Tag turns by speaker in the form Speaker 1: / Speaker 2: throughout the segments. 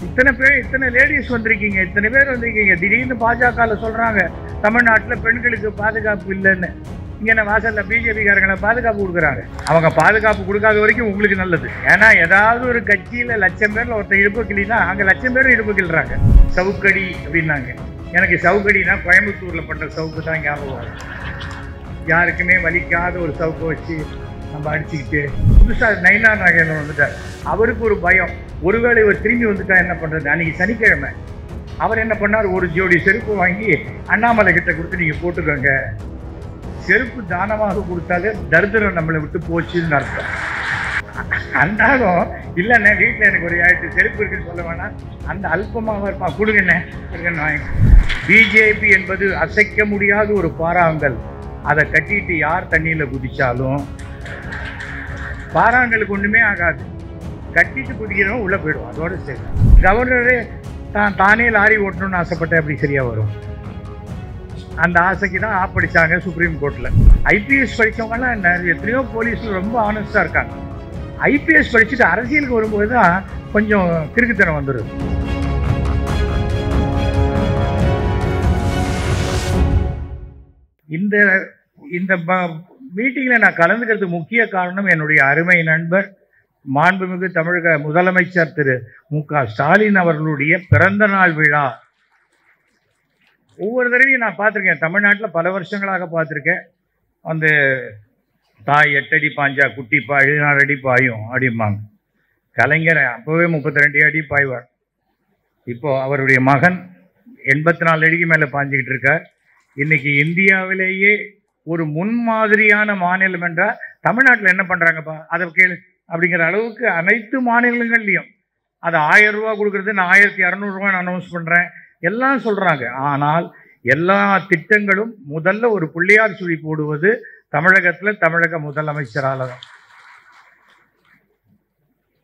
Speaker 1: இத்தனை பேர், இத்தனை லேடிஸ் வந்திருக்கீங்க, இத்தனை பேர் வந்திருக்கீங்க. திடீர்னு பாஜக சொல்றாங்க தமிழ்நாட்டில் பெண்களுக்கு பாதுகாப்பு இல்லைன்னு. இங்கே வாசல்ல பிஜேபிக்காரங்களை பாதுகாப்பு கொடுக்குறாங்க. அவங்க பாதுகாப்பு கொடுக்காத வரைக்கும் உங்களுக்கு நல்லது. ஏன்னா ஏதாவது ஒரு கட்சியில் 1,00,000 பேர்ல ஒருத்தர் இடுப்பு கிளினா அங்கே 1,00,000 பேரும் இடுப்பு கிள்றாங்க. சவுக்கடி அப்படின்னாங்க. எனக்கு சவுக்கடினா கோயம்புத்தூர்ல பண்ற சவுக்கு தான் ஞாபகம் வரும். யாருக்குமே வலிக்காத ஒரு சவுக்கை வச்சு நம்ம அடிச்சுக்கிட்டு புதுசாக நைனா நாகேந்திரன் வந்துட்டார். அவருக்கு ஒரு பயம், ஒருவேளை இவர் திரும்பி வந்துட்டா என்ன பண்றது. அன்னைக்கு சனிக்கிழமை அவர் என்ன பண்ணார், ஒரு ஜோடி செருப்பு வாங்கி அண்ணாமலை கிட்ட கொடுத்து நீங்க போட்டுக்கோங்க, செருப்பு தானமாக கொடுத்தாலே தரித்திரம் நம்மளை விட்டு போச்சுன்னு அர்த்தம். அந்தாலும் இல்லைண்ணே வீட்டில் எனக்கு ஒரு 8 செருப்பு இருக்குன்னு சொல்ல வேணாம், அந்த அல்பமாக இருப்பா கொடுங்கண்ணே கொடுங்கன்னு வாங்கி. பிஜேபி என்பது அசைக்க முடியாத ஒரு பாறாங்கல். அதை கட்டிட்டு யார் தண்ணியில் குதிச்சாலும் பாறாங்கலுக்கு ஒன்றுமே ஆகாது. கட்டிட்டு குதிக்கிறவங்க உள்ளே போயிடும். அதோட சரி. கவர்னரே தானே லாரி ஓட்டணும்னு ஆசைப்பட்டேன், அப்படி சரியாக வரும். அந்த ஆசைக்கு தான் படித்தாங்க சுப்ரீம் கோர்ட்டில். ஐபிஎஸ் படித்தவங்கலாம் எத்தனையோ போலீஸில் ரொம்ப ஆனஸ்டாக இருக்காங்க. ஐபிஎஸ் படிச்சுட்டு அரசியலுக்கு வரும்போது தான் கொஞ்சம் கிறுக்குத்தனம் வந்துடுது. இந்த இந்த மீட்டிங்கில் நான் கலந்துக்கிறதுக்கு முக்கிய காரணம் என்னுடைய அருமை நண்பர் மாண்புமிகு தமிழக முதலமைச்சர் திரு மு.க. ஸ்டாலின் அவர்களுடைய பிறந்த நாள் விழா. ஒவ்வொரு தடவையும் நான் பார்த்துருக்கேன், தமிழ்நாட்டில் பல வருஷங்களாக பார்த்துருக்கேன். அந்த தாய் 8 அடி பாஞ்சா குட்டி 14 அடி பாயும் அப்படிம்பாங்க. கலைஞர் அப்போவே 32 அடி பாய்வார். இப்போ அவருடைய மகன் 84 அடிக்கு மேலே பாஞ்சிக்கிட்டு இருக்கார். இன்னைக்கு இந்தியாவிலேயே ஒரு முன்மாதிரியான மாநிலம் என்றால் தமிழ்நாட்டில் என்ன பண்ணுறாங்கப்பா அதை கேளு அப்படிங்கிற அளவுக்கு அனைத்து மாநிலங்கள்லையும் அது 1000 ரூபா கொடுக்குறது, நான் 1200 ரூபான்னு அனௌன்ஸ் பண்ணுறேன் எல்லாம் சொல்கிறாங்க. ஆனால் எல்லா திட்டங்களும் முதல்ல ஒரு புள்ளியார் சுழி போடுவது தமிழகத்தில் தமிழக முதலமைச்சரால் தான்.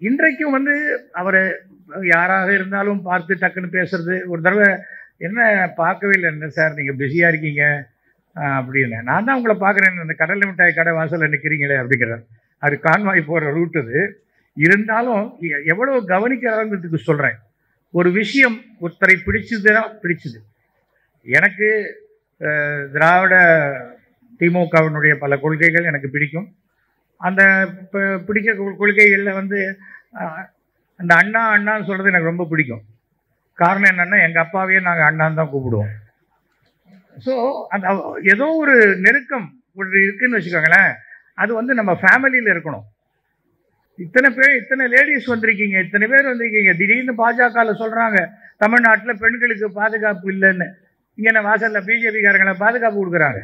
Speaker 1: இன்றைக்கும் அவர் யாராக இருந்தாலும் பார்த்து டக்குன்னு பேசுறது. ஒரு தடவை என்ன பார்க்கவே இல்லை, என்ன சார் நீங்கள் பிஸியாக இருக்கீங்க அப்படின்னு. நான் தான் உங்களை பார்க்குறேன், இந்த கடலை மிட்டாய் கடை வாசலில் நிற்கிறீங்களே அப்படிங்கிறார். அது கான்வாய் போகிற ரூட் அது. இருந்தாலும் எவ்வளோ கவனிக்கிறாங்கிறதுக்கு சொல்கிறேன். ஒரு விஷயம் ஒருத்தரை பிடிச்சதுன்னா பிடிச்சது. எனக்கு திராவிட திமுகவினுடைய பல கொள்கைகள் எனக்கு பிடிக்கும். அந்த பிடிக்க கொள்கைகளில் அந்த அண்ணா அண்ணான்னு சொல்கிறது எனக்கு ரொம்ப பிடிக்கும். காரணம் என்னென்னா எங்கள் அப்பாவையே நாங்கள் அண்ணான்னு தான் கூப்பிடுவோம். ஸோ அந்த ஏதோ ஒரு நெருக்கம் ஒரு இருக்குன்னு வச்சுக்கோங்களேன், அது நம்ம ஃபேமிலியில் இருக்கணும். இத்தனை பேர், இத்தனை லேடிஸ் வந்திருக்கீங்க, இத்தனை பேர் வந்திருக்கீங்க. திடீர்னு பாஜக சொல்கிறாங்க தமிழ்நாட்டில் பெண்களுக்கு பாதுகாப்பு இல்லைன்னு. இங்கே வாசலில் பிஜேபிக்காரங்களை பாதுகாப்பு கொடுக்குறாங்க.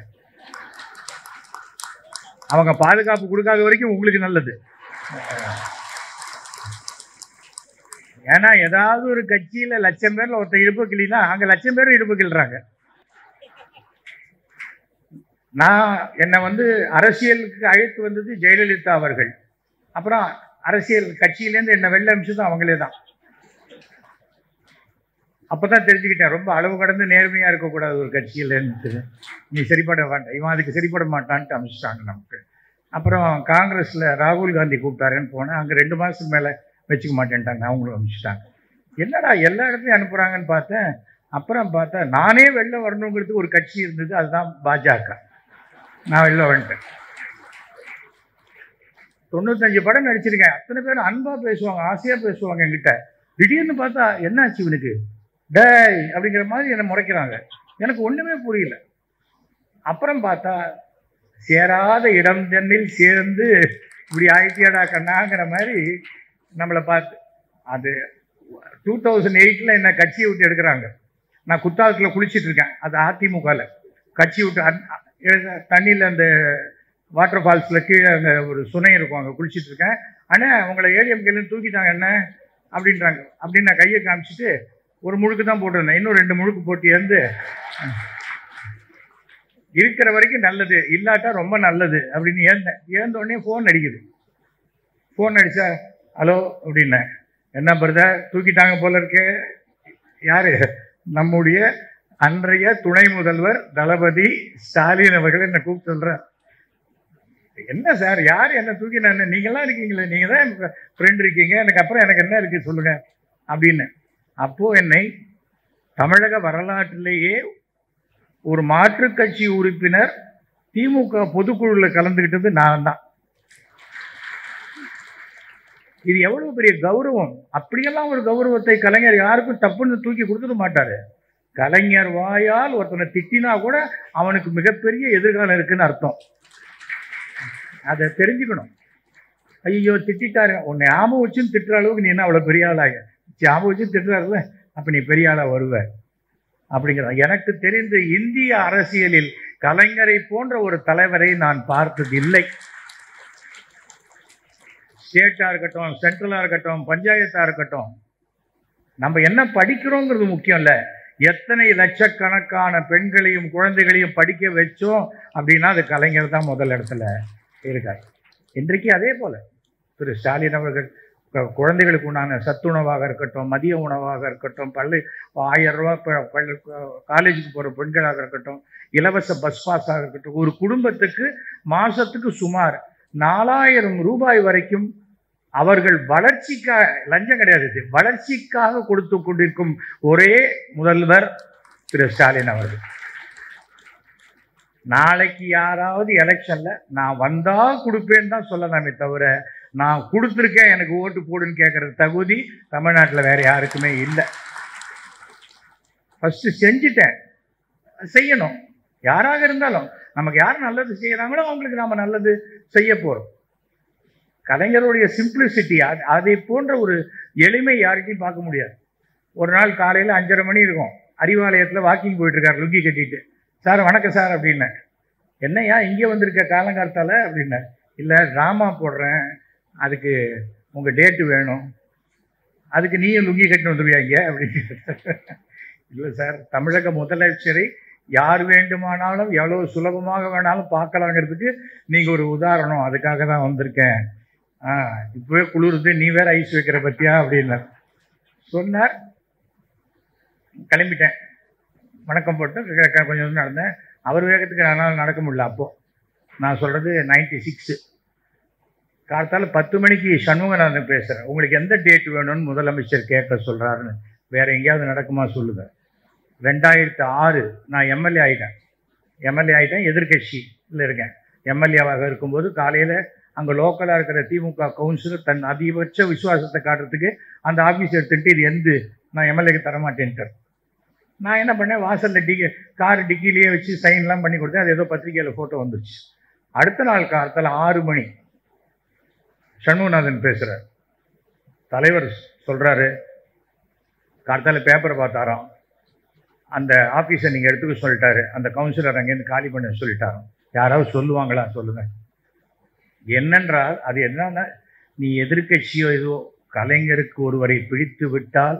Speaker 1: அவங்க பாதுகாப்பு கொடுக்காத வரைக்கும் உங்களுக்கு நல்லது. ஏன்னா ஏதாவது ஒரு கட்சியில் 1,00,000 பேர்ல ஒருத்தர் இடுப்பு கிளினா அங்கே 1,00,000 பேரும் இடுப்பு கிள்றாங்க. நான் என்னை அரசியலுக்கு அழைத்து வந்தது ஜெயலலிதா அவர்கள். அப்புறம் அரசியல் கட்சியிலேருந்து என்னை வெளில அனுப்பிச்சது அவங்களே தான். அப்போ தான் தெரிஞ்சுக்கிட்டேன், ரொம்ப அளவு கடந்து நேர்மையாக இருக்கக்கூடாது ஒரு கட்சியிலேருந்து. நீ சரிப்பட வேண்டாம், இவன் அதுக்கு சரிப்பட மாட்டான்ட்டு அனுப்பிச்சிட்டாங்க நமக்கு. அப்புறம் காங்கிரஸில் ராகுல் காந்தி கூப்பிட்டாருன்னு போனேன். அங்கே 2 மாதத்துக்கு மேலே வச்சுக்க மாட்டேன்ட்டாங்க, அவங்களும் அனுப்பிச்சிட்டாங்க. என்னடா எல்லா இடத்துலையும் அனுப்புகிறாங்கன்னு பார்த்தேன். அப்புறம் பார்த்தா நானே வெளில வரணுங்கிறதுக்கு ஒரு கட்சி இருந்தது, அதுதான் பாஜக. நான் வெளில வந்துட்டேன். 95 படம் நடிச்சிருக்கேன். அத்தனை பேர் அன்பாக பேசுவாங்க, ஆசையாக பேசுவாங்க என்கிட்ட. திடீர்னு பார்த்தா என்னாச்சு இவனுக்கு டேய் அப்படிங்கிற மாதிரி என்னை முறைக்கிறாங்க. எனக்கு ஒன்றுமே புரியல. அப்புறம் பார்த்தா சேராத இடம் தண்ணில் சேர்ந்து இப்படி ஆயிட்டியாடா கண்ணாங்கிற மாதிரி நம்மளை பார்த்து. அது 2008 என்னை கட்சியை விட்டு எடுக்கிறாங்க. நான் குத்தாலத்தில் குளிச்சுட்டு இருக்கேன், அது அதிமுகவில். கட்சி விட்டு தண்ணியில் அந்த வாட்டர் ஃபால்ஸில் கீழே அங்கே ஒரு சுனை இருக்கும், அங்கே குளிச்சுட்டு இருக்கேன். ஆனால் அவங்கள ஏடிஎம்கேலேருந்து தூக்கிட்டாங்க என்ன அப்படின்றாங்க. அப்படின்னு நான் கையை காமிச்சிட்டு ஒரு முழுக்கு தான் போட்டிருந்தேன், இன்னும் 2 முழுக்கு போட்டு இருக்கிற வரைக்கும் நல்லது, இல்லாட்டா ரொம்ப நல்லது அப்படின்னு ஏந்த உடனே ஃபோன் அடிக்குது. ஃபோன் அடித்தா ஹலோ அப்படின்னேன். என்ன பிரதர் தூக்கிட்டாங்க போல இருக்கே. யார்? நம்முடைய அன்றைய துணை முதல்வர் தளபதி ஸ்டாலின் அவர்கள் என்னை கூப்பிட்டு சொல்கிறார். என்ன சார் யார் என்ன தூக்கினான்னு? நீங்களாம் இருக்கீங்களே, நீங்கள் தான் ஃப்ரெண்ட் இருக்கீங்க, எனக்கு அப்புறம் எனக்கு என்ன இருக்குது சொல்லுங்கள் அப்படின்னு. அப்போ என்னை தமிழக வரலாற்றிலேயே ஒரு மாற்றுக் கட்சி உறுப்பினர் திமுக பொதுக்குழுவில் கலந்துக்கிட்டது நான் தான். இது எவ்வளவு பெரிய கௌரவம். அப்படியெல்லாம் ஒரு கௌரவத்தை கலைஞர் யாருக்கும் தப்புன்னு தூக்கி கொடுத்துட மாட்டாரு. கலைஞர் வாயால் ஒருத்தனை திட்டினா கூட அவனுக்கு மிகப்பெரிய எதிர்காலம் இருக்குன்னு அர்த்தம். அதை தெரிஞ்சுக்கணும். ஐயோ திட்டாரு, உன்னை ஞாபகம் வச்சுன்னு திட்டுற அளவுக்கு நீ என்ன அவ்வளோ பெரிய ஆளாக ஞாபகம் வச்சு திட்டுறாருல, அப்போ நீ பெரிய ஆளாக வருவ அப்படிங்கிற. எனக்கு தெரிந்து இந்திய அரசியலில் கலைஞரை போன்ற ஒரு தலைவரை நான் பார்த்ததில்லை. ஸ்டேட்டாக இருக்கட்டும், சென்ட்ரலாக இருக்கட்டும், பஞ்சாயத்தாக இருக்கட்டும், நம்ம என்ன படிக்கிறோங்கிறது முக்கியம் இல்லை, எத்தனை லட்சக்கணக்கான பெண்களையும் குழந்தைகளையும் படிக்க வச்சோம் அப்படின்னா அது கலைஞர் தான் முதல் இடத்துல இருக்கார். இன்றைக்கு அதே போல திரு ஸ்டாலின் அவர்கள் குழந்தைகளுக்கு உண்டான சத்துணவாக இருக்கட்டும், மதிய உணவாக இருக்கட்டும், 1000 ரூபா காலேஜுக்கு போகிற பெண்களாக இருக்கட்டும், இலவச பஸ் பாஸாக இருக்கட்டும், ஒரு குடும்பத்துக்கு மாதத்துக்கு சுமார் 4000 ரூபாய் வரைக்கும் அவர்கள் வளர்ச்சிக்காக, லஞ்சம் கிடையாது, வளர்ச்சிக்காக கொடுத்து கொண்டிருக்கும் ஒரே முதல்வர் திரு ஸ்டாலின் அவர்கள். நாளைக்கு யாராவது எலெக்ஷன்ல நான் வந்தா கொடுப்பேன்னு தான் சொல்லலாமே தவிர, நான் கொடுத்துருக்கேன் எனக்கு ஓட்டு போடுன்னு கேட்கற தகுதி தமிழ்நாட்டில் வேற யாருக்குமே இல்லை. ஃபர்ஸ்ட் செஞ்சுட்டேன், செய்யணும். யாராக இருந்தாலும் நமக்கு யார் நல்லது செய்யறாங்களோ அவங்களுக்கு நாம நல்லது செய்ய போறோம். கலைஞருடைய சிம்பிளிசிட்டி, அதை போன்ற ஒரு எளிமை யார்கிட்டையும் பார்க்க முடியாது. ஒரு நாள் காலையில் 5:30 மணி இருக்கும், அறிவாலயத்தில் வாக்கிங் போயிட்டு இருக்காரு லுங்கி கட்டிட்டு. சார் வணக்கம் சார் அப்படின்னேன். என்னையா இங்கே வந்திருக்க காலங்காலத்தால் அப்படின்னேன். இல்லை ட்ராமா போடுறேன், அதுக்கு உங்கள் டேட்டு வேணும், அதுக்கு நீயும் லுங்கி கட்டி வந்துருவியா இங்கே அப்படின்னு. இல்லை சார், தமிழக முதலமைச்சரை யார் வேண்டுமானாலும் எவ்வளோ சுலபமாக வேணாலும் பார்க்கலாங்கிறதுக்கு நீங்கள் ஒரு உதாரணம், அதுக்காக தான் வந்திருக்கேன். இப்போவே குளிர்ந்து நீ வேற ஐஸ் வைக்கிற பற்றியா அப்படின்னார். சொன்னார். கிளம்பிட்டேன், வணக்கம் போட்டு கொஞ்சம் நடந்தேன். அவர் வேகத்துக்கு என்னால் நடக்க முடியல. அப்போது நான் சொல்கிறது 96 காலத்தால் 10 மணிக்கு சண்முகநாதன் பேசுகிறேன். உங்களுக்கு எந்த டேட் வேணும்னு முதலமைச்சர் கேட்க சொல்கிறாருன்னு வேறு எங்கேயாவது நடக்குமா சொல்லுங்கள். 2006 நான் எம்எல்ஏ ஆகிட்டேன், எதிர்கட்சியில் இருக்கேன். எம்எல்ஏவாக இருக்கும்போது காலையில் அங்கே லோக்கலாக இருக்கிற திமுக கவுன்சிலர் தன் அதிகபட்ச விசுவாசத்தை காட்டுறதுக்கு அந்த ஆஃபீஸ் எடுத்துகிட்டு இது எந்த நான் எம்எல்ஏக்கு தரமாட்டேன்ட்டார். நான் என்ன பண்ணேன், வாசலில் கார் டிக்கிலேயே வச்சு சைன்லாம் பண்ணி கொடுத்தேன். அது ஏதோ பத்திரிகையில் ஃபோட்டோ வந்துச்சு. அடுத்த நாள் காலத்தில் 6 மணி சண்முகநாதன் பேசுகிறார். தலைவர் சொல்கிறாரு, காலத்தால் பேப்பரை பார்த்தாராம், அந்த ஆஃபீஸை நீங்கள் எடுத்துக்க சொல்லிட்டாரு, அந்த கவுன்சிலர் அங்கேருந்து காலி பண்ண சொல்லிட்டாரோ. யாராவது சொல்லுவாங்களா சொல்லுங்கள். என்னென்றால் அது என்னன்னா, நீ எதிர்கட்சியோ ஏதோ கலைஞருக்கு ஒருவரை பிடித்து விட்டால்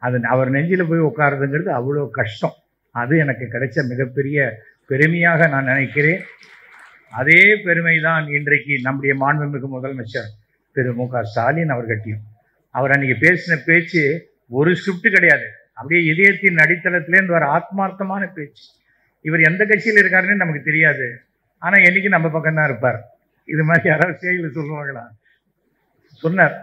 Speaker 1: அது அவர் நெஞ்சில் போய் உட்காருதுங்கிறது அவ்வளோ கஷ்டம். அது எனக்கு கிடைச்ச மிகப்பெரிய பெருமையாக நான் நினைக்கிறேன். அதே பெருமை தான் இன்றைக்கு நம்முடைய மாண்புமிகு முதலமைச்சர் திரு மு.க. ஸ்டாலின் அவர்கிட்டையும். அவர் அன்றைக்கி பேசின பேச்சு ஒரு ஸ்கிரிப்ட் கிடையாது, அப்படியே இதயத்தின் அடித்தளத்திலேருந்து வர ஆத்மார்த்தமான பேச்சு. இவர் எந்த கட்சியில் இருக்காருன்னு நமக்கு தெரியாது, ஆனால் என்றைக்கு நம்ம பக்கம்தான் இருப்பார். இது மாதிரி யாராவது செய்தியில் சொல்லுவாங்களா? சொன்னார்.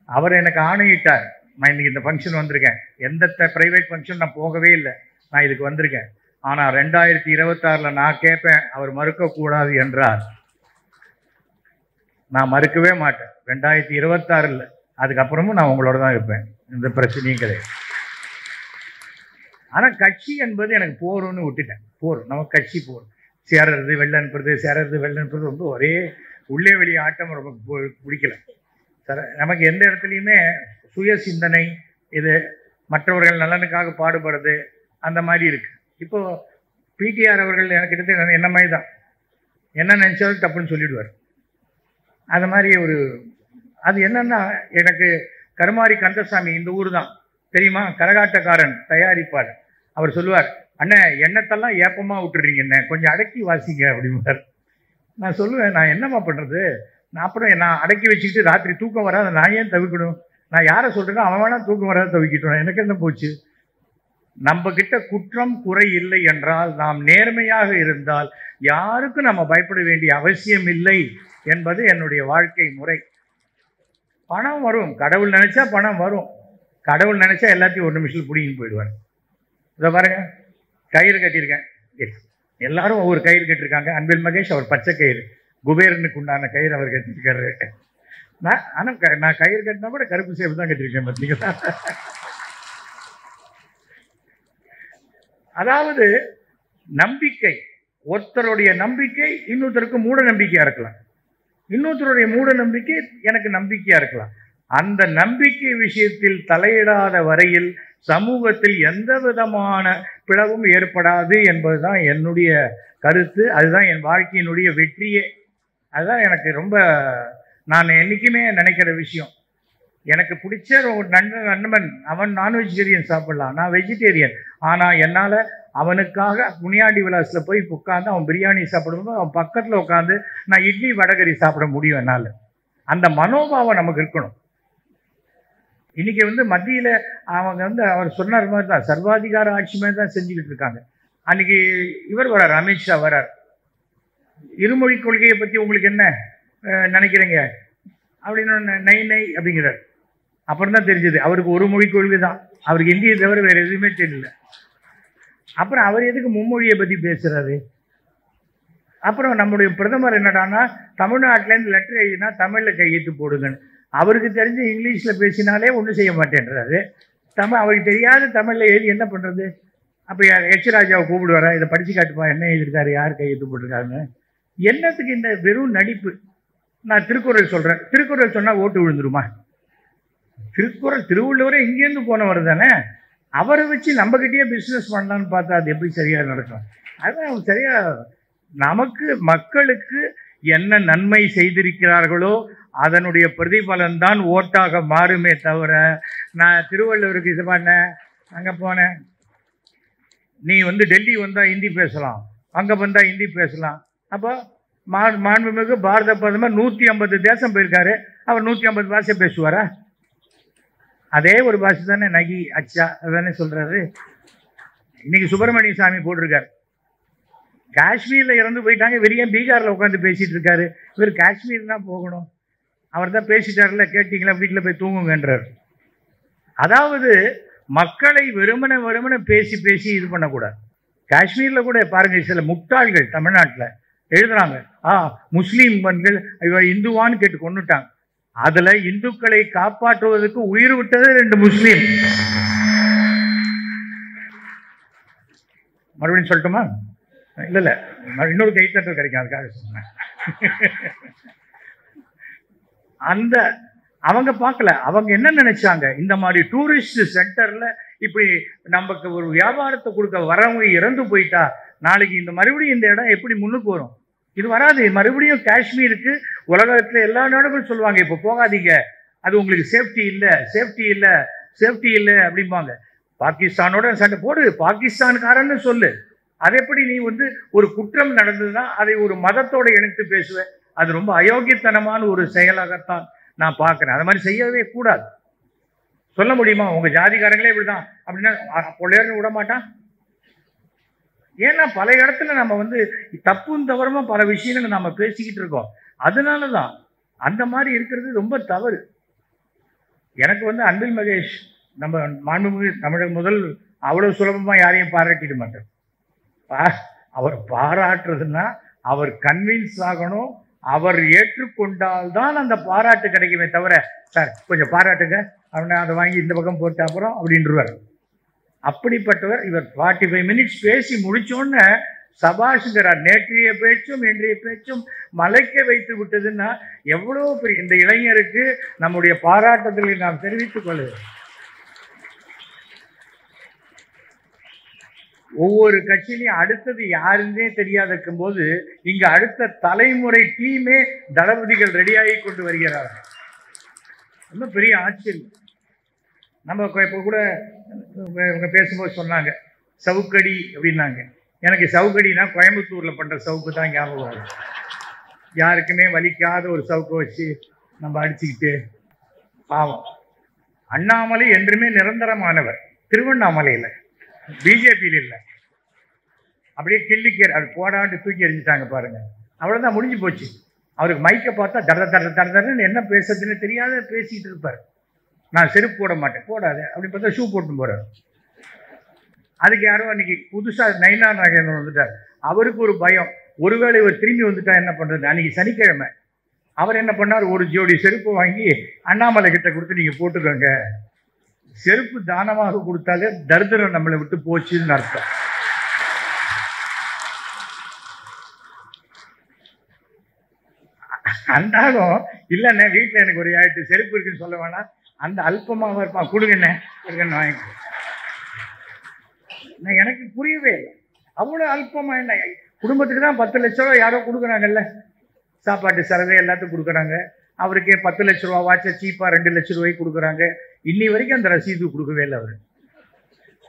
Speaker 1: அவர் எனக்கு ஆணையிட்டார், நான் இன்னைக்கு இந்த ஃபங்க்ஷன் வந்திருக்கேன், எந்த ப்ரைவேட் ஃபங்க்ஷன் நான் போகவே இல்லை, நான் இதுக்கு வந்திருக்கேன். ஆனால் 2026 நான் கேட்பேன், அவர் மறுக்கக்கூடாது என்றார். நான் மறுக்கவே மாட்டேன். 2026 அதுக்கப்புறமும் நான் உங்களோட தான் இருப்பேன், எந்த பிரச்சனையும் கிடையாது. ஆனால் கட்சி என்பது எனக்கு போறோன்னு விட்டுட்டேன். போறோம், நமக்கு கட்சி போறோம், சேரறது வெள்ளை அனுப்புறது ரொம்ப ஒரே உள்ளே வெளியே ஆட்டம் ரொம்ப பிடிக்கல. நமக்கு எந்த இடத்துலையுமே சுய சிந்தனை, இது மற்றவர்கள் நலனுக்காக பாடுபடுறது, அந்த மாதிரி இருக்கு. இப்போ பிடிஆர் அவர்கள் எனக்கு கிட்டத்தட்ட என்ன மாதிரி தான், என்ன நினைச்சாலும் தப்புன்னு சொல்லிடுவார். அது மாதிரி ஒரு அது என்னன்னா, எனக்கு கருமாரி கந்தசாமி இந்த ஊர் தான் தெரியுமா, கரகாட்டக்காரன் தயாரிப்பாளர். அவர் சொல்லுவார், அண்ணே எண்ணத்தெல்லாம் ஏப்பமாக விட்டுறீங்க, என்ன கொஞ்சம் அடக்கி வாசிங்க அப்படிம்பார். நான் சொல்லுவேன், நான் என்னம்மா பண்ணுறது, நான் அடக்கி வச்சுக்கிட்டு ராத்திரி தூக்கம் வராது, நான் ஏன் தவிக்கணும்? நான் யாரை சொல்கிறேனோ அவன் வேணா தூக்கம் வராது தவிக்கிட்டோம், எனக்கு என்ன போச்சு? நம்ம கிட்ட குற்றம் குறை இல்லை என்றால், நாம் நேர்மையாக இருந்தால் யாருக்கும் நம்ம பயப்பட வேண்டிய அவசியம் இல்லை என்பது என்னுடைய வாழ்க்கை முறை. பணம் வரும், கடவுள் நினைச்சா பணம் வரும். கடவுள் நினைச்சா எல்லாத்தையும் ஒரு நிமிஷத்தில் பிடிங்கிட்டு போயிடுவார். இதை பாருங்க, கயிறு கட்டியிருக்கேன், எல்லாரும் ஒவ்வொரு கயிறு கட்டிருக்காங்க. அன்பில் மகேஷ் அவர் பச்சை கயிறு, குபேரனுக்கு உண்டான கயிறு அவர் கட்டிருக்காரு. நான் கயிறு கட்டினா கூட கருப்பு சேப்பு தான் கட்டிருக்கேன் பார்த்தீங்களா. அதாவது நம்பிக்கை, ஒருத்தருடைய நம்பிக்கை இன்னொருத்தருக்கு மூட நம்பிக்கையா இருக்கலாம், இன்னொருத்தருடைய மூட நம்பிக்கை எனக்கு நம்பிக்கையா இருக்கலாம். அந்த நம்பிக்கை விஷயத்தில் தலையிடாத வரையில் சமூகத்தில் எந்த விதமான பிளவும் ஏற்படாது என்பதுதான் என்னுடைய கருத்து. அதுதான் என் வாழ்க்கையினுடைய வெற்றியே. அதுதான் எனக்கு ரொம்ப நான் என்னைக்குமே நினைக்கிற விஷயம். எனக்கு பிடிச்ச ஒரு நண்பன், அவன் நான் வெஜிடேரியன் சாப்பிடலாம், நான் வெஜிடேரியன். ஆனால் என்னால் அவனுக்காக முனியாண்டி விலாஸில் போய் உட்காந்து அவன் பிரியாணி சாப்பிடும்போது அவன் பக்கத்தில் உட்காந்து நான் இட்லி வடகரி சாப்பிட முடியும் என்னால். அந்த மனோபாவம் நமக்கு இருக்கணும். இன்னைக்கு மத்தியில் அவங்க அவர் சொன்னார் மாதிரி தான் சர்வாதிகார ஆட்சி மாதிரி தான் செஞ்சுக்கிட்டு இருக்காங்க. அன்னைக்கு இவர் வரார், அமித்ஷா வரார். இருமொழி கொள்கையை பற்றி உங்களுக்கு என்ன நினைக்கிறீங்க அப்படின்னு நை நை அப்படிங்கிறார். அப்புறம் தான் தெரிஞ்சது அவருக்கு ஒரு மொழி கொள்கை தான், அவருக்கு இந்தியை தவிர வேறு எதுவுமே தெரியல. அப்புறம் அவர் எதுக்கு மும்மொழியை பற்றி பேசுகிறாரு? அப்புறம் நம்முடைய பிரதமர் என்னடானா தமிழ்நாட்டிலேருந்து லெட்டர் எழுதினா தமிழில் கையெழுத்து போடுங்கன்னு. அவருக்கு தெரிஞ்சு இங்கிலீஷில் பேசினாலே ஒன்றும் செய்ய மாட்டேன்றாரு. அவருக்கு தெரியாத தமிழில் எழுதி என்ன பண்ணுறது? அப்போ எச் ராஜாவை கூப்பிடுவாரா, இதை படித்து காட்டுப்பா என்ன எழுதியிருக்காரு, யார் கையெழுத்து போட்டிருக்காருன்னு. என்னத்துக்கு இந்த வெறும் நடிப்பு? நான் திருக்குறள் சொல்கிறேன், திருக்குறள் சொன்னால் ஓட்டு விழுந்துருமா? திருக்குறள் திருவள்ளுவரை இங்கேருந்து போனவர் தானே, அவரை வச்சு நம்மகிட்டயே பிஸ்னஸ் பண்ணலான்னு பார்த்தா அது எப்படி சரியாக நடக்கும்? அதுதான் சரியாக நமக்கு மக்களுக்கு என்ன நன்மை செய்திருக்கிறார்களோ அதனுடைய பிரதிபலன் தான் ஓட்டாக மாறுமே தவிர, நான் திருவள்ளுவருக்கு இது பண்ணேன், அங்கே போனேன், நீ டெல்லி வந்தால் ஹிந்தி பேசலாம், அங்கே வந்தால் ஹிந்தி பேசலாம். அப்போ மாண்புமிகு பாரத பிரதமர் 150 தேசம் போயிருக்காரு, அவர் 150 பாஷை பேசுவாரா? அதே ஒரு பாஷை தானே, நகி அச்சா அதுதானே சொல்கிறாரு. இன்னைக்கு சுப்பிரமணிய சாமி போட்டிருக்காரு, காஷ்மீரில் இறந்து போயிட்டாங்க, வெறிய பீகாரில் உட்காந்து பேசிகிட்டு இருக்காரு. இவர் காஷ்மீர் தான் போகணும், அவர் தான் பேசிட்டார்ல, கேட்டிங்களா, வீட்டில் போய் தூங்குங்கன்றார். அதாவது மக்களை வெறுமனை பேசி பேசி இது பண்ணக்கூடாது. காஷ்மீரில் கூட பாருங்க, சில முட்டாள்கள் தமிழ்நாட்டில் எழுதுறாங்க, முஸ்லீம்கள் இந்துவான்னு கேட்டு கொண்டுட்டாங்க. அதுல இந்துக்களை காப்பாற்றுவதற்கு உயிர் விட்டது 2 முஸ்லீம். மறுபடியும் சொல்லட்டுமா? இல்ல இன்னொரு கைத்தட்டல் கிடைக்கும், அதுக்காக சொன்னேன். அந்த அவங்க பார்க்கல, அவங்க என்ன நினைச்சாங்க, இந்த மாதிரி டூரிஸ்ட் சென்டர்ல இப்படி நமக்கு ஒரு வியாபாரத்தை கொடுக்க வரவங்க இறந்து போயிட்டா நாளைக்கு இந்த மறுபடியும் இந்த இடம் எப்படி முன்னுக்கு வரும்? இது வராது. மறுபடியும் காஷ்மீருக்கு உலகத்தில் எல்லா நாடுகளும் சொல்லுவாங்க, இப்போ போகாதீங்க, அது உங்களுக்கு சேஃப்டி இல்லை அப்படிம்பாங்க. பாகிஸ்தானோட சண்டை போடு, பாகிஸ்தான்காரன்னு சொல்லு. அது எப்படி நீ ஒரு குற்றம் நடந்ததுன்னா அதை ஒரு மதத்தோட இணைத்து பேசுவேன்? அது ரொம்ப அயோக்கியத்தனமான ஒரு செயலாகத்தான் நான் பார்க்குறேன். அது மாதிரி செய்யவே கூடாது. சொல்ல முடியுமா உங்க ஜாதிகாரங்களே இப்படிதான் அப்படின்னா பொள்ளையர்னு விட மாட்டான்? ஏன்னா பல இடத்துல நம்ம தப்பும் தவறுமா பல விஷயங்களை நம்ம பேசிக்கிட்டு இருக்கோம். அதனாலதான் அந்த மாதிரி இருக்கிறது ரொம்ப தவறு. எனக்கு அன்பில் மகேஷ் நம்ம மாண்புமிகு தமிழக முதல் அவ்வளவு சுலபமா யாரையும் பாராட்டிட மாட்டார். அவர் பாராட்டுறதுன்னா அவர் கன்வின்ஸ் ஆகணும், அவர் ஏற்றுக்கொண்டால்தான் அந்த பாராட்டு கிடைக்குமே தவிர, சார் கொஞ்சம் பாராட்டுங்க அப்படின்னா அதை வாங்கி இந்த பக்கம் போட்டு அப்புறம் அப்படின்றவர். அப்படிப்பட்டவர். இவர் 45 மினிட்ஸ் பேசி முடிச்சோன்னு சபாஷுங்கிறார். நேற்றைய பேச்சும் இன்றைய பேச்சும் மலைக்க வைத்து விட்டதுன்னா எவ்வளவு பெரிய இந்த இளைஞருக்கு நம்முடைய பாராட்டுதலை நாம் தெரிவித்துக் கொள்ளுவோம். ஒவ்வொரு கட்சியிலையும் அடுத்தது யாருன்னே தெரியாத இருக்கும் போது இங்க அடுத்த தலைமுறை டீமே தளபதிகள் ரெடியாகி கொண்டு வருகிறார்கள். ரொம்ப பெரிய ஆச்சரியம். நம்ம இப்போ கூட இவங்க பேசும்போது சொன்னாங்க சவுக்கடி அப்படின்னாங்க. எனக்கு சவுக்கடினா கோயம்புத்தூரில் பண்ணுற சவுக்கு தான் ஞாபகம் வரும். யாருக்குமே வலிக்காத ஒரு சவுக்கை வச்சு நம்ம அடிச்சுக்கிட்டு பாவம். அண்ணாமலை என்றுமே நிரந்தரமானவர். திருவண்ணாமலையில் பிஜேபியில் இல்லை, அப்படியே கிள்ளிக்கேர் அது போடாண்டு தூக்கி எறிஞ்சிட்டாங்க பாருங்க. அவ்வளோதான், முடிஞ்சு போச்சு. அவருக்கு மைக்கை பார்த்தா தட தட தட தடன்னு என்ன பேசுறதுன்னு தெரியாத பேசிக்கிட்டு இருப்பார். நான் செருப்பு போட மாட்டேன். போடாது அப்படின்னு பார்த்தா ஷூ போட்டு போறாரு. அதுக்கு யாரோ அன்னைக்கு புதுசா நைனா நாகேந்திரன் வந்துட்டார். அவருக்கு ஒரு பயம், ஒருவேளை இவர் திரும்பி வந்துட்டா என்ன பண்றது. அன்னைக்கு சனிக்கிழமை அவர் என்ன பண்ணார், ஒரு ஜோடி செருப்பு வாங்கி அண்ணாமலை கிட்ட கொடுத்து நீங்க போட்டுக்கோங்க, செருப்பு தானமாக கொடுத்தாலே தரித்திரம் நம்மளை விட்டு போச்சுன்னு அர்த்தம். அந்தாலும் இல்லைண்ணே வீட்டில் எனக்கு ஒரு 8 செருப்பு இருக்குன்னு சொல்ல வேணாம், அந்த அல்பமாக இருப்பான், கொடுங்கண்ணே கொடுங்கன்னு வாங்கி. எனக்கு புரியவே இல்லை, அவ்வளோ அல்பமா. என்ன குடும்பத்துக்கு தான் 10 லட்ச ரூபா யாரோ கொடுக்குறாங்கல்ல, சாப்பாட்டு செலவு எல்லாத்துக்கும் கொடுக்குறாங்க. அவருக்கே 10 லட்ச ரூபா வாட்ச சீப்பா 2 லட்ச ரூபாய்க்கு கொடுக்குறாங்க. இன்னி வரைக்கும் அந்த ரசீது கொடுக்கவே இல்லை. அவர்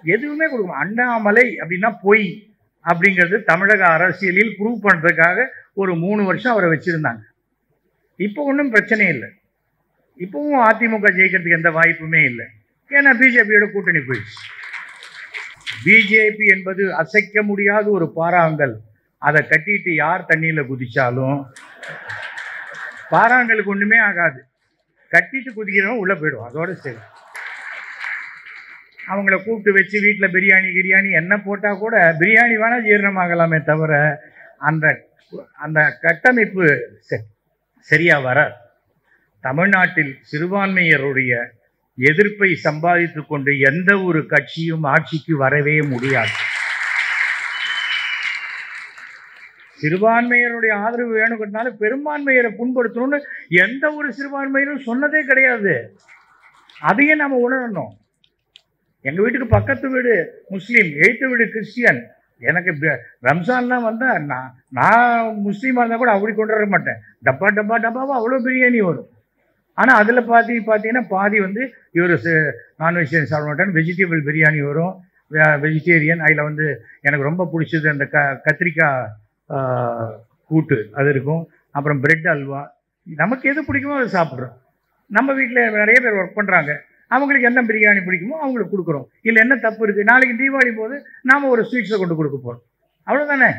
Speaker 1: எதுவுமே கொடுக்கணும். அண்ணாமலை அப்படின்னா பொய் அப்படிங்கிறது தமிழக அரசியலில் ப்ரூவ் பண்ணுறதுக்காக ஒரு 3 வருஷம் அவரை வச்சிருந்தாங்க. இப்போ ஒன்றும் பிரச்சனை இல்லை. இப்பவும் அதிமுக ஜெயிக்கிறதுக்கு எந்த வாய்ப்புமே இல்லை. ஏன்னா பிஜேபியோட கூட்டணி போயிடுச்சு. பிஜேபி என்பது அசைக்க முடியாத ஒரு பாறாங்கல். அதை கட்டிட்டு யார் தண்ணியில குதிச்சாலும் பாறாங்கலுக்கு ஒண்ணுமே ஆகாது. கட்டிட்டு குதிக்கிறவங்க உள்ள போயிடுவோம். அதோட சரி. அவங்கள கூப்பிட்டு வச்சு வீட்டில் பிரியாணி என்ன போட்டா கூட பிரியாணி வேணா ஜீரணமாகலாமே தவிர அந்த அந்த கட்டமைப்பு சரியா வர. தமிழ்நாட்டில் சிறுபான்மையருடைய எதிர்ப்பை சம்பாதித்து கொண்டு எந்த ஒரு கட்சியும் ஆட்சிக்கு வரவே முடியாது. சிறுபான்மையருடைய ஆதரவு வேணுங்கிறதுனால பெரும்பான்மையரை புண்படுத்தணும்னு எந்த ஒரு சிறுபான்மையிலும் சொன்னதே கிடையாது. அதையே நம்ம உணரணும். எங்க வீட்டுக்கு பக்கத்து வீடு முஸ்லீம், எழுத்து வீடு கிறிஸ்டியன். எனக்கு ரம்ஜான்லாம் வந்தா நான் முஸ்லீமா இருந்தா கூட அப்படி கொண்டு வர மாட்டேன். டப்பாவா அவ்வளோ பிரியாணி வரும். ஆனால் அதில் பார்த்தீங்கன்னா பாதி வந்து இவர் நான்வெஜிடேரியன் சாப்பிட மாட்டேன், வெஜிடபிள் பிரியாணி வரும், வெஜிடேரியன். அதில் வந்து எனக்கு ரொம்ப பிடிச்சது அந்த கத்திரிக்காய் கூட்டு அது இருக்கும். அப்புறம் பிரெட் அல்வா. நமக்கு எது பிடிக்குமோ அதை சாப்பிட்றோம். நம்ம வீட்டில் நிறைய பேர் ஒர்க் பண்ணுறாங்க, அவங்களுக்கு என்ன பிரியாணி பிடிக்குமோ அவங்களுக்கு கொடுக்குறோம். இல்லை என்ன தப்பு இருக்குது, நாளைக்கு தீபாவளி போது நாம் ஒரு ஸ்வீட்ஸை கொண்டு கொடுக்க போகிறோம், அவ்வளோதானே.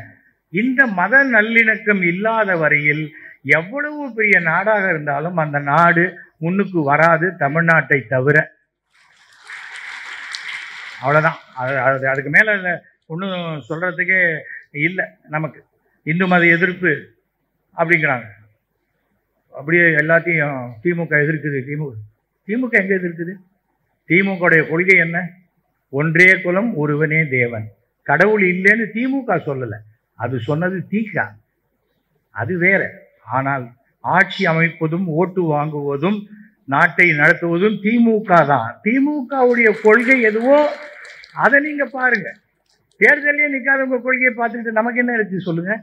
Speaker 1: இந்த மத நல்லிணக்கம் இல்லாத வரையில் எவ்வளவு பெரிய நாடாக இருந்தாலும் அந்த நாடு முன்னுக்கு வராது, தமிழ்நாட்டை தவிர. அவ்வளோதான். அதுக்கு மேலே ஒன்றும் சொல்கிறதுக்கே இல்லை. நமக்கு இந்து மத எதிர்ப்பு அப்படிங்கிறாங்க. அப்படியே எல்லாத்தையும் திமுக எதிர்க்குது. திமுக எங்கே எதிர்க்குது? திமுகவுடைய கொள்கை என்ன? ஒன்றே குலம் ஒருவனே தேவன். கடவுள் இல்லைன்னு திமுக சொல்லலை, அது சொன்னது திக, அது வேற. ஆனால் ஆட்சி அமைப்பதும் ஓட்டு வாங்குவதும் நாட்டை நடத்துவதும் திமுக தான். திமுகவுடைய கொள்கை எதுவோ அதை நீங்க பாருங்க. தேர்தலே நிற்காத உங்க கொள்கையை பார்த்துக்கிட்டு நமக்கு என்ன இருக்கு சொல்லுங்க?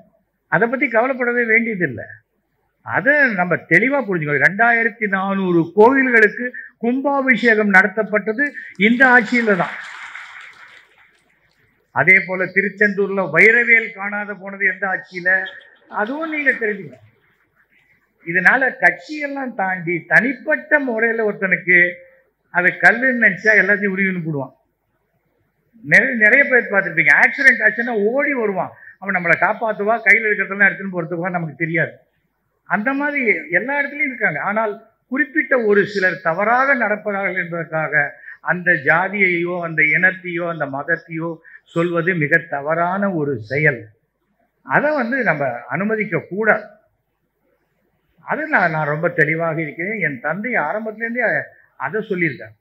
Speaker 1: அதை பத்தி கவலைப்படவே வேண்டியதில்லை. அதை நம்ம தெளிவா புரிஞ்சுக்கணும். 2400 கோவில்களுக்கு கும்பாபிஷேகம் நடத்தப்பட்டது இந்த ஆட்சியில தான். அதே போல திருச்செந்தூர்ல வைரவேல் காணாத போனது எந்த ஆட்சியில, அதுவும் நீங்க தெரிஞ்சுக்கணும். இதனால கட்சியெல்லாம் தாண்டி தனிப்பட்ட முறையில் ஒருத்தனுக்கு அதை கல்லுன்னு நினைச்சா எல்லாத்தையும் உருவின்னு போடுவான். நிறைய பேர் பார்த்துருப்பீங்க, ஆக்சிடென்ட் ஆச்சுன்னா ஓடி வருவான், அவன் நம்மளை காப்பாற்றுவா, கையில் இருக்கிறதெல்லாம் எடுத்துன்னு போகிறதுக்குவா நமக்கு தெரியாது. அந்த மாதிரி எல்லா இடத்துலையும் இருக்காங்க. ஆனால் குறிப்பிட்ட ஒரு சிலர் தவறாக நடப்பதார்கள் என்பதற்காக அந்த ஜாதியையோ அந்த இனத்தையோ அந்த மதத்தையோ சொல்வது மிக தவறான ஒரு செயல். அதை வந்து நம்ம அனுமதிக்க கூடாது. அது நான் ரொம்ப தெளிவாக இருக்கிறேன். என் தந்தை ஆரம்பத்துலேருந்தே அதை சொல்லியிருக்கேன்.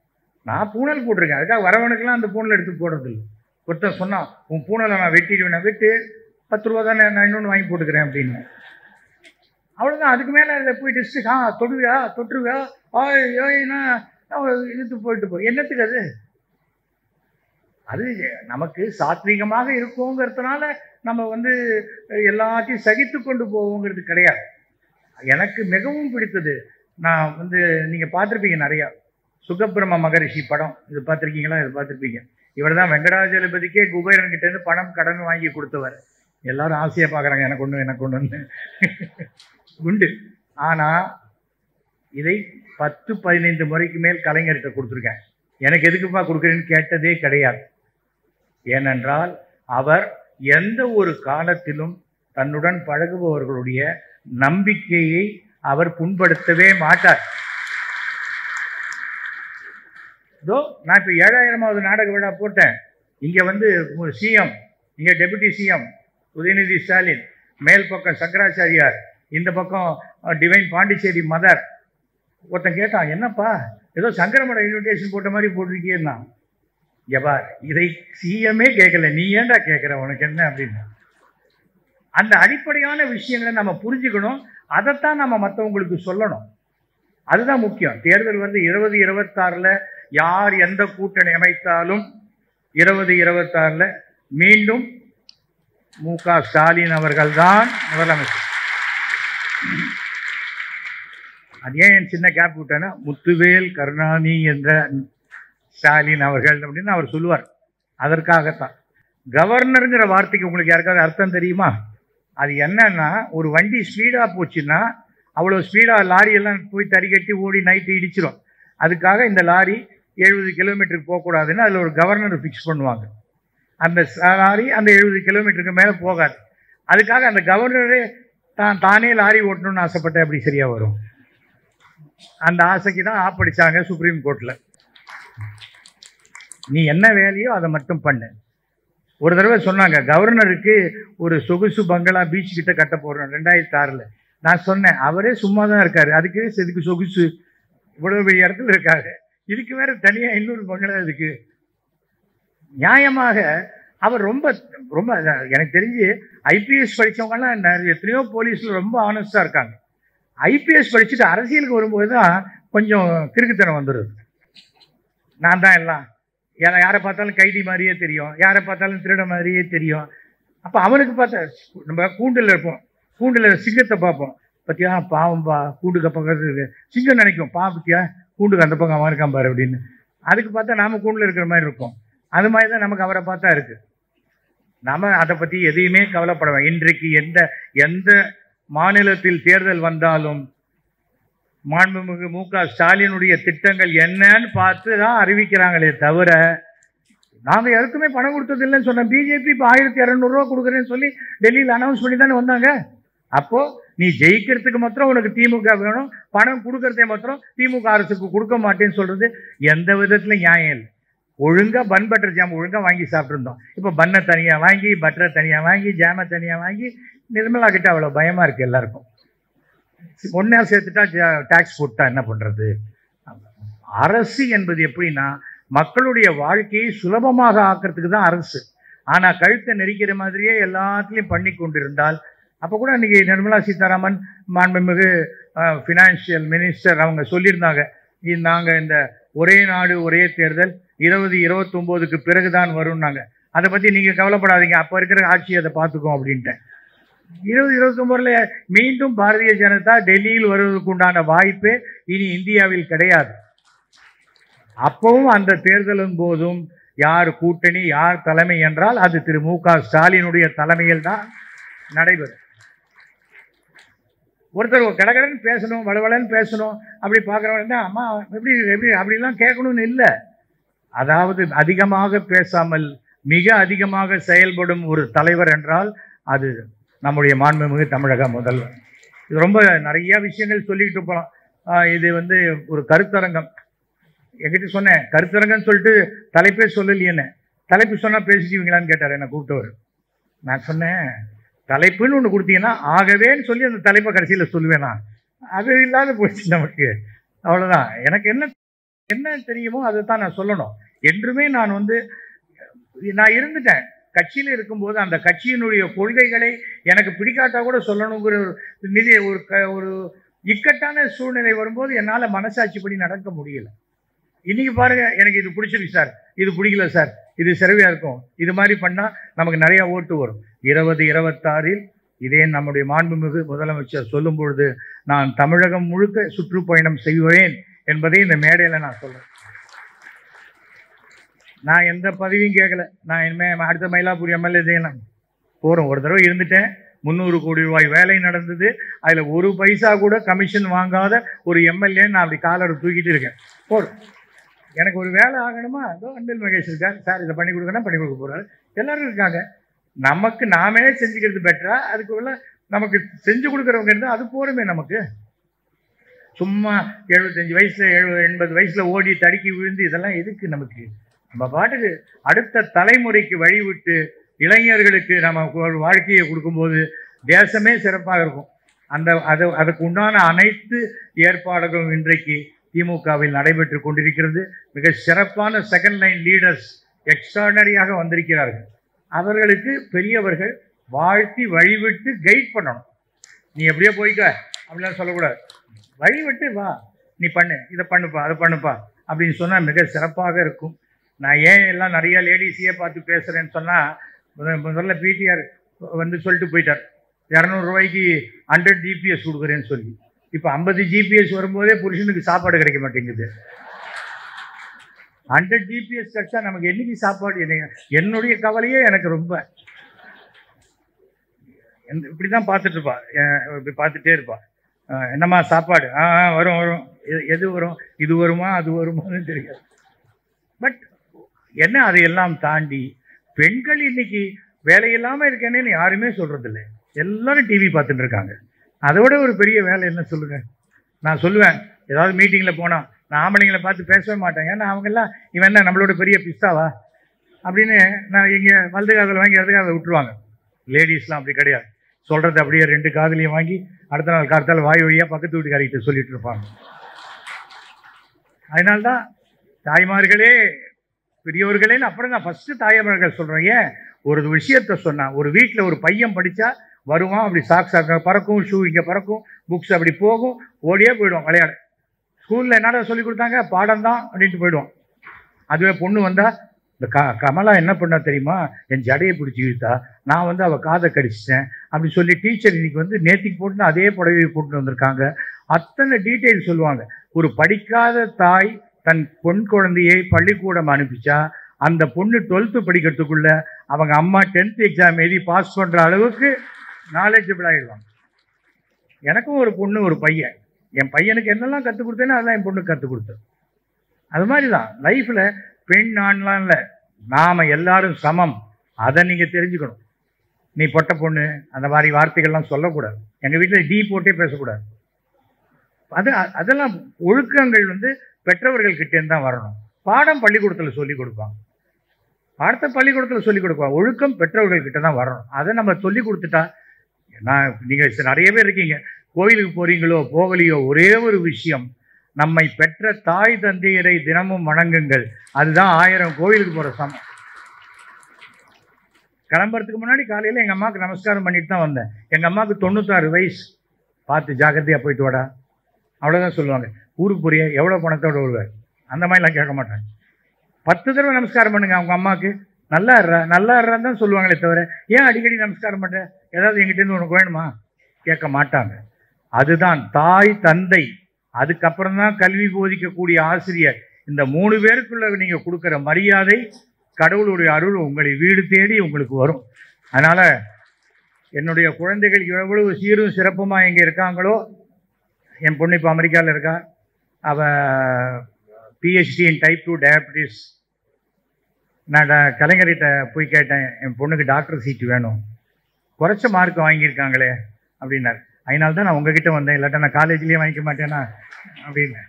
Speaker 1: நான் பூனல் போட்டிருக்கேன், அதுக்காக வரவனுக்கெல்லாம் அந்த பூனல் எடுத்து போடுறது இல்லை. ஒருத்தர் சொன்னான், உன் பூனலை நான் வெட்டிடுவேன், நான் வெட்டு 10 ரூபா தானே, நான் இன்னொன்று வாங்கி போட்டுக்கிறேன் அப்படின்னு. அவ்வளோதான். அதுக்கு மேலே அதை போய் டிஸ்ட்ரிக்ட் தொடுவியா தொட்டுருவியா ஓய்னா இழுத்து போயிட்டு போ. என்னத்துக்கு அது? அது நமக்கு சாத்வீகமாக இருக்குங்கிறதுனால நம்ம வந்து எல்லாத்தையும் சகித்து கொண்டு போவோங்கிறது கிடையாது. எனக்கு மிகவும் பிடித்தது, நான் வந்து நீங்கள் பார்த்துருப்பீங்க நிறையா, சுகபிரம மகரிஷி படம், இது பார்த்துருக்கீங்களா? இது பார்த்துருப்பீங்க. இவர் தான் வெங்கடாஜலபதிக்கே குபேரன் கிட்டேருந்து பணம் கடன் வாங்கி கொடுத்தவர். எல்லாரும் ஆசையாக பார்க்குறாங்க, எனக்கு ஒன்று உண்டு. ஆனால் இதை 10-15 முறைக்கு மேல் கலைஞர்கிட்ட கொடுத்துருக்கேன். எனக்கு எதுக்குப்பா கொடுக்குறேன்னு கேட்டதே கிடையாது. ஏனென்றால் அவர் எந்த ஒரு காலத்திலும் தன்னுடன் பழகுபவர்களுடைய நம்பிக்கையை அவர் புண்படுத்தவே மாட்டார். இதோ நான் இப்போ 7,000வது நாடக விழா போட்டேன். இங்கே வந்து சிஎம், இங்கே டெபுட்டி சிஎம் உதயநிதி ஸ்டாலின், மேல் பக்கம் சங்கராச்சாரியார், இந்த பக்கம் டிவைன் பாண்டிச்சேரி மதர். ஒருத்தன் கேட்டான், என்னப்பா ஏதோ சங்கரமட இன்விடேஷன் போட்ட மாதிரி போட்டிருக்கேன்னா, எபா இதை சிஎம்ஏ கேட்கல, நீ ஏன்டா கேட்குற, உனக்கு என்ன அப்படின்னு. அந்த அடிப்படையான விஷயங்களை நம்ம புரிஞ்சுக்கணும். அதைத்தான் நம்ம மற்றவங்களுக்கு சொல்லணும். அதுதான் முக்கியம். தேர்தல் வந்து 2026 யார் எந்த கூட்டணி அமைத்தாலும் 2026 மீண்டும் மு.க. ஸ்டாலின் அவர்கள் தான் முதலமைச்சர். அது ஏன் சின்ன கேப் விட்டேன்னா, முத்துவேல் கருணாநிதி என்ற ஸ்டாலின் அவர்கள் அப்படின்னு அவர் சொல்லுவார். அதற்காகத்தான். கவர்னருங்கிற வார்த்தைக்கு உங்களுக்கு யாருக்காவது அர்த்தம் தெரியுமா? அது என்னன்னா, ஒரு வண்டி ஸ்பீடாக போச்சுன்னா அவ்வளோ ஸ்பீடாக லாரியெல்லாம் போய் தறிக்கட்டி ஓடி நைட்டு இடிச்சிடும். அதுக்காக இந்த லாரி 70 கிலோமீட்டருக்கு போகக்கூடாதுன்னு அதில் ஒரு கவர்னர் ஃபிக்ஸ் பண்ணுவாங்க. அந்த லாரி அந்த 70 கிலோமீட்டருக்கு மேலே போகாது. அதுக்காக அந்த கவர்னரே தானே லாரி ஓட்டணும்னு ஆசைப்பட்டேன், அப்படி சரியாக வரும். அந்த ஆசைக்கு தான் ஆப்படிச்சாங்க சுப்ரீம் கோர்ட்டில். நீ என்ன வேலையோ அதை மட்டும் பண்ணு. ஒரு தடவை சொன்னாங்க, கவர்னருக்கு ஒரு சொகுசு பங்களா பீச் கிட்ட கட்ட போகிறோம் 2006. நான் சொன்னேன், அவரே சும்மா தான் இருக்காரு, அதுக்கு இதுக்கு சொகுசு இவ்வளவு பெரிய இடத்துல இருக்காரு, இதுக்கு வேற தனியாக இன்னொரு பங்களா இருக்கு. நியாயமாக அவர் ரொம்ப ரொம்ப எனக்கு தெரிஞ்சு ஐபிஎஸ் படித்தவங்கலாம் எத்தனையோ போலீஸில் ரொம்ப ஆனஸ்டாக இருக்காங்க. ஐபிஎஸ் படிச்சுட்டு அரசியலுக்கு வரும்போது தான் கொஞ்சம் கிறுக்குத்தனம் வந்துடுது. நான் தான் எல்லாம் யாரை பார்த்தாலும் கைதி மாதிரியே தெரியும், யாரை பார்த்தாலும் திருட மாதிரியே தெரியும். அப்போ அவனுக்கு பார்த்தா நம்ம கூண்டில் இருப்போம், கூண்டில் சிங்கத்தை பார்ப்போம், பத்தியா பாவம்பா கூண்டுக்கு பக்கத்து இருக்கு, சிங்கம் நினைக்கும் பத்தியா கூண்டுக்கு அந்த பக்கம் அவன் இருக்கான் பாரு அப்படின்னு. அதுக்கு பார்த்தா நாம கூண்டில் இருக்கிற மாதிரி இருக்கும். அது மாதிரி தான் நமக்கு அவரை பார்த்தா இருக்கு. நாம அதை பற்றி எதையுமே கவலைப்படவேன். இன்றைக்கு எந்த மாநிலத்தில் தேர்தல் வந்தாலும் மாண்புமிகு மு.க. ஸ்டாலினுடைய திட்டங்கள் என்னன்னு பார்த்து தான் அறிவிக்கிறாங்களே தவிர, நாங்கள் யாருக்குமே பணம் கொடுத்தது இல்லைன்னு சொன்னோம். பிஜேபி இப்போ 1,200 ரூபா கொடுக்குறேன்னு சொல்லி டெல்லியில் அனௌன்ஸ் பண்ணி தானே வந்தாங்க. அப்போது நீ ஜெயிக்கிறதுக்கு மாத்திரம் உனக்கு திமுக வேணும், பணம் கொடுக்கறதே மாத்திரம் திமுக அரசுக்கு கொடுக்க மாட்டேன்னு சொல்கிறது எந்த விதத்துலையும் நியாயம் இல்லை. ஒழுங்காக பன் பட்டர் ஜாம் ஒழுங்காக வாங்கி சாப்பிட்ருந்தோம். இப்போ பன்னை தனியாக வாங்கி, பட்டரை தனியாக வாங்கி, ஜாமை தனியாக வாங்கி, நிர்மலா கிட்ட அவ்வளோ பயமாக இருக்குது எல்லாருக்கும். ஒன்றா சேர்த்துட்டா டேக்ஸ் போட்டா என்ன பண்ணுறது? அரசு என்பது எப்படின்னா, மக்களுடைய வாழ்க்கையை சுலபமாக ஆக்கிறதுக்கு தான் அரசு. ஆனால் கழுத்தை நெரிக்கிற மாதிரியே எல்லாத்துலேயும் பண்ணி கொண்டிருந்தால், அப்போ கூட இன்றைக்கி நிர்மலா சீதாராமன் மாண்புமிகு ஃபினான்ஷியல் மினிஸ்டர் அவங்க சொல்லியிருந்தாங்க, நாங்கள் இந்த ஒரே நாடு ஒரே தேர்தல் 2029க்கு பிறகு தான் வரும்னாங்க. அதை பற்றி நீங்கள் கவலைப்படாதீங்க, அப்போ இருக்கிற ஆட்சி அதை பார்த்துக்கோம் அப்படின்ட்டேன். 2029 மீண்டும் பாரதிய ஜனதா டெல்லியில் வருவதற்கு உண்டான வாய்ப்பே இனி இந்தியாவில் கிடையாது. அப்பவும் அந்த தேர்தலின் போதும் யார் கூட்டணி யார் தலைமை என்றால் அது திரு மு.க. ஸ்டாலினுடைய தலைமையில் தான் நடைபெறும். ஒருத்தர் கடகடன்னு பேசணும், வளவளன்னு பேசணும், அப்படி பார்க்குறவங்க அம்மா எப்படி எப்படி அப்படிலாம் கேட்கணும்னு இல்லை. அதாவது அதிகமாக பேசாமல் மிக அதிகமாக செயல்படும் ஒரு தலைவர் என்றால் அது நம்முடைய மாண்புமிகு தமிழக முதல்வர். இது ரொம்ப நிறைய விஷயங்கள் சொல்லிக்கிட்டு போகலாம். இது வந்து ஒரு கருத்தரங்கம். என்கிட்ட சொன்னேன், கருத்தரங்கன்னு சொல்லிட்டு தலைப்பே சொல்லலையேன்னு. தலைப்பு சொன்னால் பேசிக்குவீங்களான்னு கேட்டார் என்னை கூப்பிட்டவர். நான் சொன்னேன், தலைப்புன்னு ஒன்று கொடுத்தீங்கன்னா ஆகவேன்னு சொல்லி அந்த தலைப்பை கடைசியில் சொல்லுவேனா, அது இல்லாத போச்சு நமக்கு. அவ்வளோதான். எனக்கு என்ன தெரியுமோ அதை தான் நான் சொல்லணும். என்றுமே நான் இருந்துட்டேன் கட்சியில் இருக்கும்போது, அந்த கட்சியினுடைய கொள்கைகளை எனக்கு பிடிக்காட்டா கூட சொல்லணுங்கிற ஒரு இக்கட்டான சூழ்நிலை வரும்போது என்னால் மனசாட்சிப்படி நடக்க முடியல. இன்னைக்கு பாருங்க, எனக்கு இது பிடிச்சிருக்கு சார், இது பிடிக்கல சார், இது சரியா இருக்கும், இது மாதிரி பண்ணால் நமக்கு நிறைய ஓட்டு வரும். 2026 இதே நம்முடைய மாண்புமிகு முதலமைச்சர் சொல்லும் பொழுது நான் தமிழகம் முழுக்க சுற்றுப்பயணம் செய்வேன் என்பதை இந்த மேடையில் நான் சொல்றேன். நான் எந்த பதவியும் கேட்கல. நான் இனிமேல் அடுத்த மயிலாப்பூர் எம்எல்ஏ செய்யலாம் போகிறோம். ஒரு தடவை இருந்துட்டேன், 300 கோடி ரூபாய் வேலை நடந்தது, அதில் ஒரு பைசா கூட கமிஷன் வாங்காத ஒரு எம்எல்ஏ நான் அப்படி காலரை தூக்கிட்டு இருக்கேன். போகிறோம். எனக்கு ஒரு வேலை ஆகணுமா, அதோ அன்பில் மகேஷ் இருக்கார், சார் இதை பண்ணி கொடுக்கணும், பண்ணி கொடுக்க போகிறாரு, எல்லோரும் இருக்காங்க. நமக்கு நாமே செஞ்சுக்கிறது பெட்டரா, அதுக்கு உள்ள நமக்கு செஞ்சு கொடுக்குறவங்க இருந்தால் அது போருமே நமக்கு. சும்மா 75 வயசுல 80 வயசுல ஓடி தடுக்கி விழுந்து இதெல்லாம் எதுக்கு நமக்கு? நம்ம பாட்டுக்கு அடுத்த தலைமுறைக்கு வழிவிட்டு இளைஞர்களுக்கு நம்ம ஒரு வாழ்க்கையை கொடுக்கும்போது தேசமே சிறப்பாக இருக்கும். அதுக்கு உண்டான அனைத்து ஏற்பாடுகளும் இன்றைக்கு திமுகவில் நடைபெற்று கொண்டிருக்கிறது. மிக சிறப்பான செகண்ட் லைன் லீடர்ஸ் எக்ஸ்ட்ராடனரியாக வந்திருக்கிறார்கள். அவர்களுக்கு பெரியவர்கள் வாழ்த்தி வழிவிட்டு கைட் பண்ணணும். நீ எப்படியோ போய்க்க அப்படிலாம் சொல்லக்கூடாது. வழிவிட்டு வா, நீ பண்ணு, இதை பண்ணுப்பா, அதை பண்ணுப்பா அப்படின்னு சொன்னால் மிக சிறப்பாக இருக்கும். நான் ஏன் எல்லாம் நிறைய லேடிஸையே பார்த்து பேசுகிறேன்னு சொன்னால், முதல்ல பிடிஆர் சொல்லிட்டு போயிட்டார் 200 ரூபாய்க்கு 100 ஜிபிஎஸ் கொடுக்குறேன்னு சொல்லி. இப்போ 50 ஜிபிஎஸ் வரும்போதே புருஷனுக்கு சாப்பாடு கிடைக்க மாட்டேங்குது. 100 ஜிபிஎஸ் கிடைச்சா நமக்கு என்னைக்கு சாப்பாடு? என்னுடைய கவலையே எனக்கு ரொம்ப இப்படி தான் பார்த்துட்டு இருப்பா, இப்படி பார்த்துட்டே இருப்பா. என்னம்மா சாப்பாடு? வரும் வரும். எது வரும்? இது வருமா அது வருமானு தெரியாது. பட் என்ன, அதையெல்லாம் தாண்டி பெண்கள் இன்னைக்கு வேலையில்லாமல் இருக்கேன்னு யாருமே சொல்றதில்லை. எல்லாரும் டிவி பார்த்துட்டு இருக்காங்க. அதோட ஒரு பெரிய வேலை என்ன சொல்லுங்க? நான் சொல்லுவேன், ஏதாவது மீட்டிங்கில் போனால் நான் ஆம்பளைங்களை பார்த்து பேசவே மாட்டேன். ஏன்னா அவங்கெல்லாம் இவன் என்ன நம்மளோட பெரிய பிஸ்தாவா அப்படின்னு நான் இங்கே வலது காதில் வாங்கி இடது காதில் விட்டுருவாங்க. லேடிஸ்லாம் அப்படி கிடையாது. சொல்கிறது அப்படியே 2 காதுலையும் வாங்கி அடுத்த நாள் காலத்தால் வாய் வழியாக பக்கத்து வீட்டுக்காரிகிட்ட சொல்லிட்டு இருப்பாங்க. அதனால்தான் தாய்மார்களே பெரியவர்களேன்னு அப்புறம் தான் ஃபஸ்ட்டு தாய்மார்கள் சொல்கிறேன். ஏன் ஒரு விஷயத்த சொன்னால், ஒரு வீட்டில் ஒரு பையன் படித்தா வருவான், அப்படி சாக்ஸ் பறக்கும், ஷூ இங்கே பறக்கும், புக்ஸ் அப்படி போகும், ஓடியே போயிடுவான் விளையாட. ஸ்கூலில் என்னடா சொல்லி கொடுத்தாங்க? பாடம் தான் அப்படின்ட்டு போயிடுவான். அதுவே பொண்ணு வந்தால், இந்த கமலா என்ன பண்ணா தெரியுமா, என் ஜடையை பிடிச்சி இழுத்தா, நான் அவள் காதை கடிச்சிட்டேன் அப்படி சொல்லி டீச்சர் இன்னைக்கு நேத்திக்கு போட்டு அதே புடவையை போட்டு வந்திருக்காங்க. அத்தனை டீட்டெயில் சொல்லுவாங்க. ஒரு படிக்காத தாய் தன் பொன் குழந்தையை பள்ளிக்கூடம் அனுப்பிச்சா அந்த பொண்ணு 12th படிக்கிறதுக்குள்ள அவங்க அம்மா 10th எக்ஸாம் எழுதி பாஸ் பண்ணுற அளவுக்கு நாலேஜபிள் ஆகிடுவாங்க. எனக்கும் ஒரு பொண்ணு ஒரு பையன். என் பையனுக்கு என்னெல்லாம் கற்றுக் கொடுத்தேன்னா அதெல்லாம் என் பொண்ணுக்கு கற்றுக் கொடுத்தேன். அது மாதிரி தான் லைஃப்பில் பெண் ஆண்லாம் இல்லை, நாம் எல்லாரும் சமம். அதை நீங்கள் தெரிஞ்சுக்கணும். நீ பொட்ட பொண்ணு அந்த மாதிரி வார்த்தைகள்லாம் சொல்லக்கூடாது. எங்கள் வீட்டில் டீ போட்டே பேசக்கூடாது. அதெல்லாம் ஒழுக்கங்கள் பெற்றவர்கள் கிட்டேருந்து தான் வரணும். பாடம் பள்ளிக்கூடத்தில் சொல்லிக் கொடுப்பாங்க, பாடத்தை பள்ளிக்கூடத்தில் சொல்லிக் கொடுப்பாங்க. ஒழுக்கம் பெற்றவர்கள் கிட்ட தான் வரணும். அதை நம்ம சொல்லி கொடுத்துட்டா, நீங்கள் நிறைய பேர் இருக்கீங்க, கோயிலுக்கு போகிறீங்களோ போகலையோ, ஒரே ஒரு விஷயம், நம்மை பெற்ற தாய் தந்தையரை தினமும் வணங்குங்கள். அதுதான் 1000 கோயிலுக்கு போகிற சமம். கிளம்புறதுக்கு முன்னாடி காலையில் எங்கள் அம்மாவுக்கு நமஸ்காரம் பண்ணிட்டு தான் வந்தேன். எங்கள் அம்மாவுக்கு 96 வயசு. பார்த்து ஜாக்கிரதையாக போயிட்டு வாடா, அவ்வளோதான் சொல்லுவாங்க. ஊருக்கு போறிய எவ்வளோ பணத்தோடு வருவார், அந்த மாதிரிலாம் கேட்க மாட்டாங்க. 10 தடவை நமஸ்காரம் பண்ணுங்க அவங்க அம்மாவுக்கு. நல்லா இருறான்னு தான் சொல்லுவாங்களே தவிர, ஏன் அடிக்கடி நமஸ்காரம் பண்ணுற, ஏதாவது எங்கிட்டேருந்து உனக்கு வேணுமா கேட்க மாட்டாங்க. அதுதான் தாய் தந்தை, அதுக்கப்புறம் தான் கல்வி போதிக்கக்கூடிய ஆசிரியர். இந்த 3 பேருக்குள்ள நீங்கள் கொடுக்குற மரியாதை, கடவுளுடைய அருள் உங்களை வீடு தேடி உங்களுக்கு வரும். அதனால் என்னுடைய குழந்தைகள் எவ்வளவு சீரும் சிறப்புமாக எங்கே இருக்காங்களோ, என் பொண்ணு இப்போ அமெரிக்காவில் இருக்கா, அவள் பிஹெச்டி இன் டைப் 2 டயபிட்டிஸ். நான் கலைஞர்கிட்ட போய் கேட்டேன், என் பொண்ணுக்கு டாக்டர் சீட்டு வேணும், குறைச்ச மார்க் வாங்கியிருக்காங்களே அப்படின்னாரு. அதனால தான் நான் உங்ககிட்ட வந்தேன், இல்லாட்டா நான் காலேஜ்லேயே வாங்கிக்க மாட்டேன்னா அப்படின்னு.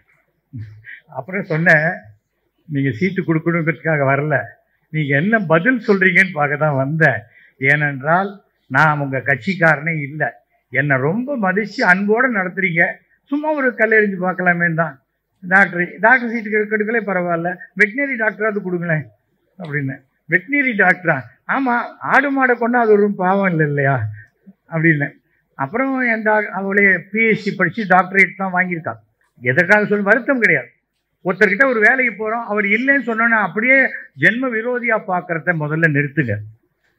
Speaker 1: அப்புறம் சொன்னேன், நீங்கள் சீட்டு கொடுக்கணுங்கிறதுக்காக வரல, நீங்கள் என்ன பதில் சொல்கிறீங்கன்னு பார்க்க தான் வந்தேன். ஏனென்றால் நான் உங்கள் கட்சிக்காரனே இல்லை, என்னை ரொம்ப மதித்து அன்போடு நடத்துகிறீங்க, சும்மா ஒரு கல்லெறிஞ்சு பார்க்கலாமே தான். டாக்டர் சீட்டு எடுக்கலே பரவாயில்ல, வெட்டினரி டாக்டராவது கொடுங்களேன் அப்படின்னு. வெட்டினரி டாக்டரா? ஆமாம், ஆடு மாடை கொண்டா அது ஒரு பாவம் இல்லையா அப்படின்னு. அப்புறம் அவளே பிஹெச்டி படித்து டாக்டரேட் தான் வாங்கியிருக்காள். எதற்காக சொல்லி வருத்தம் கிடையாது. ஒருத்தர்கிட்ட ஒரு வேலைக்கு போகிறோம், அவர் இல்லைன்னு சொன்னோன்னா அப்படியே ஜென்ம விரோதியாக பார்க்குறத முதல்ல நிறுத்துங்க.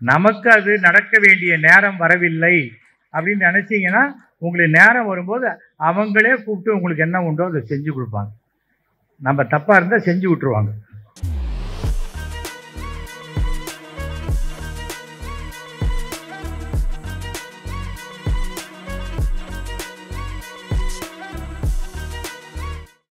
Speaker 1: நமக்கு அது நடக்க வேண்டிய நேரம் வரவில்லை அப்படின்னு நினச்சிங்கன்னா, உங்களுக்கு நேரம் வரும்போது அவங்களே கூப்பிட்டு உங்களுக்கு என்ன உண்டோ அதை செஞ்சு கொடுப்பாங்க. நம்ம தப்பாக இருந்தால் செஞ்சு விட்டுருவாங்க.